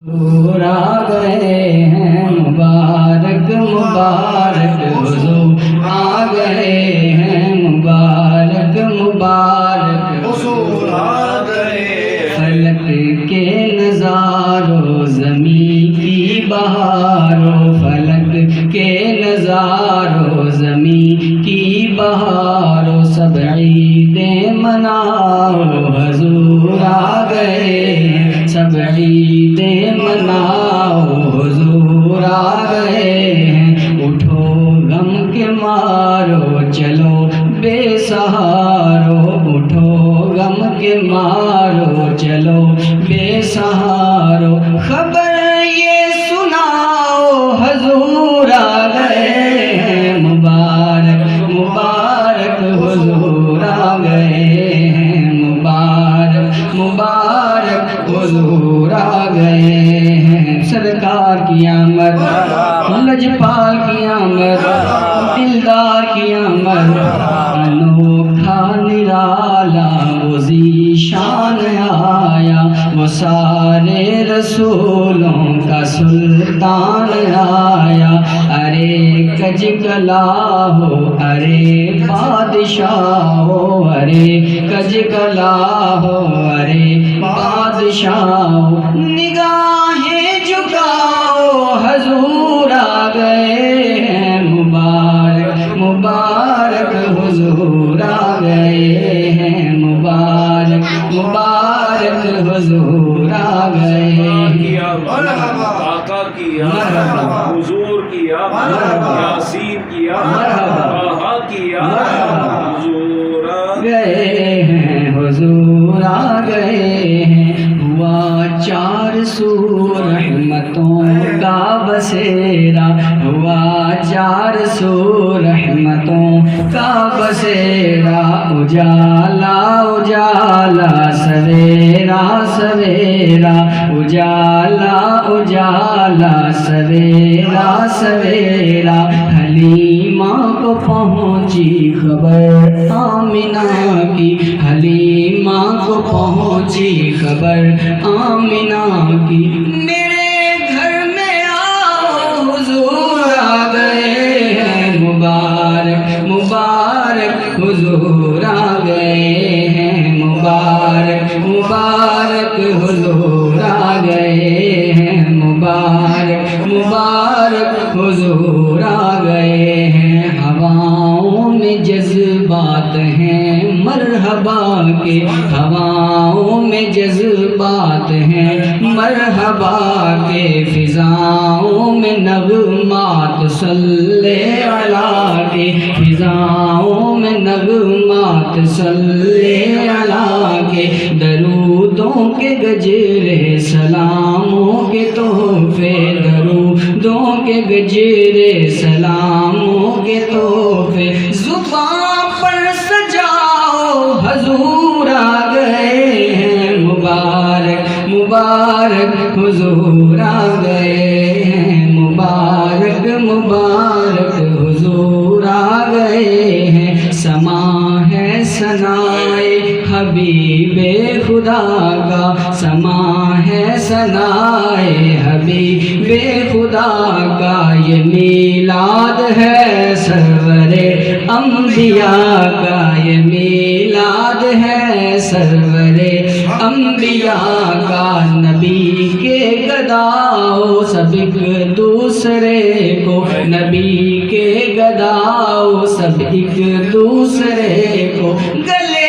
حضور آ گئے ہیں مبارک مبارک حضور آ گئے ہیں مبارک مبارک حضور آ گئے فلک کے نظاروں زمین کی بہاروں فلک کے نظاروں زمین کی بہاروں سب عیدیں مناؤ حضور آ گئے سب عیدیں مناؤ حضور آ گئے ہیں اٹھو غم کے مارو چلو بے سہارو اٹھو غم کے مارو چلو بے سہارو خبر یہ سناؤ حضور آ گئے ہیں مبارک مبارک حضور آ گئے ہیں مبارک مبارک حضور آ گئے ہیں سرکار کی آمد لجپال کی آمد دلدار کی آمد انوکھا نرالا وہ ذیشان آیا وہ سارے رسولوں کا سلطان آیا ارے کج کلا ہو ارے بادشاہ ہو ارے کج کلا ہو ارے بادشاہ ہو نگاہیں جھکاؤ حضور آ گئے ہیں مبارک مبارک حضور آ گئے ہیں مبارک مبارک حضور آ گئے ہیں آقا کیا حضور کیا یاسین کیا طہا کیا حضور آ گئے ہیں حضور آ گئے ہیں ہوا 400 رحمتوں کا بسیرا ہوا 400 رحمتوں کا بسیرا اجالا اجالا سویرا سویرا اجالا اجالا سویرا سویرا حلیمہ کو پہنچی خبر آمنہ کی حلیمہ کو پہنچی خبر آمنہ کی میرے گھر میں آؤ حضور آ گئے ہیں مبارک مبارک حضور آ گئے ہیں مبارک مبارک حضور آ گئے ہیں مبارک مبارک حضور آ گئے ہیں ہواؤں میں جذبات ہیں مرحبا کے ہواؤں میں جذبات ہیں مرحبا کے فضاؤں میں نغمات صلی علی کے فضاؤں میں نغمات صلی علی کے درودوں کے گجرے سلاموں کے تحفے درودوں کے گجرے سلاموں کے تحفے زباں پر سجاؤ حضور آ گئے ہیں مبارک مبارک حضور آ گئے ہیں مبارک مبارک حضور آ گئے ہیں سما ہے ثنائے حبیب خدا کا سما ہے ثنائے حبیب خدا کا یہ میلاد ہے سرور انبیاء کا یہ میلاد ہے سرور انبیاء کا نبی کے گداؤ سب ایک دوسرے کو نبی کے گداؤ سب ایک دوسرے کو گلے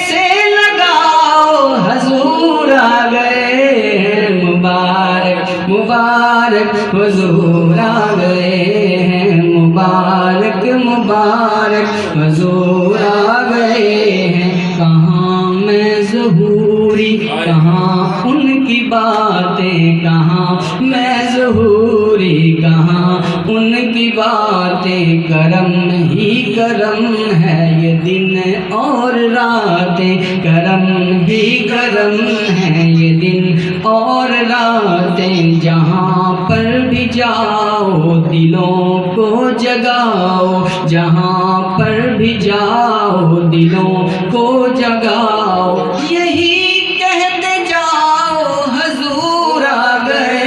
سے لگاؤ حضور آ گئے ہیں مبارک مبارک حضور آ گئے ہیں مبارک مبارک حضور آ گئے ہیں کہاں میں ظہوری کہاں ان کی باتیں کہاں میں ظہوری کہاں ان کی باتیں کرم ہی کرم ہے یہ دن اور راتیں کرم ہی کرم ہے یہ دن اور راتیں جہاں پر بھی جاؤ دلوں کو جگاؤ جہاں پر بھی جاؤ دلوں کو جگاؤ یہی کہتے جاؤ حضور آ گئے